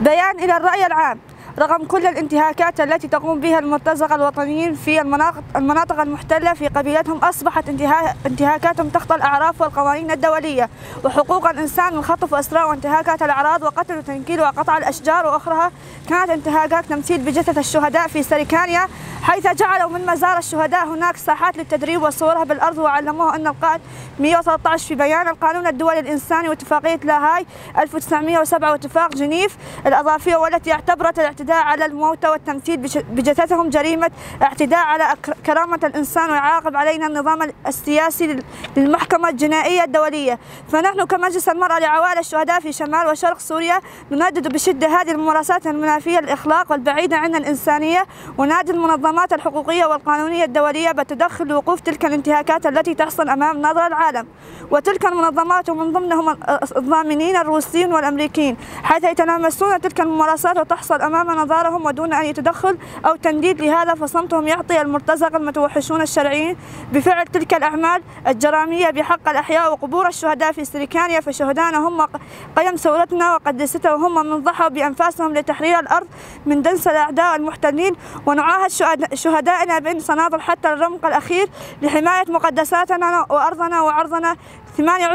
بيان إلى الرأي العام: رغم كل الانتهاكات التي تقوم بها المرتزقة الوطنيين في المناطق المحتلة في قبيلتهم، أصبحت انتهاكاتهم تخطى الأعراف والقوانين الدولية وحقوق الإنسان من خطف وإسراء وانتهاكات الأعراض وقتل وتنكيل وقطع الأشجار وأخرى. كانت انتهاكات تمثيل بجثث الشهداء في سريكانيا، حيث جعلوا من مزار الشهداء هناك ساحات للتدريب وصورها بالأرض، وعلموه أن القائد 113 في بيان القانون الدولي الإنساني واتفاقية لاهاي 1907 واتفاق جنيف الإضافية، والتي اعتبرت الاعتداء على الموتى والتمثيل بجثثهم جريمة اعتداء على كرامة الإنسان، ويعاقب علينا النظام السياسي للمحكمة الجنائية الدولية. فنحن كمجلس المرأة لعوائل الشهداء في شمال وشرق سوريا نندد بشدة هذه الممارسات المنافية للأخلاق والبعيدة عن الإنسانية، ونادي المنظمات الحقوقية والقانونية الدولية بالتدخل لوقوف تلك الانتهاكات التي تحصل أمام نظر العالم، وتلك المنظمات ومن ضمنهم الضامنين الروسيين والأمريكيين، حيث يتلامسون تلك الممارسات وتحصل أمام نظارهم ودون أن يتدخل أو تنديد. لهذا فصمتهم يعطي المرتزقة المتوحشون الشرعيين بفعل تلك الأعمال الجرامية بحق الأحياء وقبور الشهداء في سريكانيا، فشهدانا هم قيم ثورتنا وقدستها، وهم من ضحوا بأنفاسهم لتحرير الأرض من دنس الأعداء المحتلين. ونعاهد شهدائنا بأن سنظل حتى الرمق الأخير لحماية مقدساتنا وأرضنا وعرضنا. 28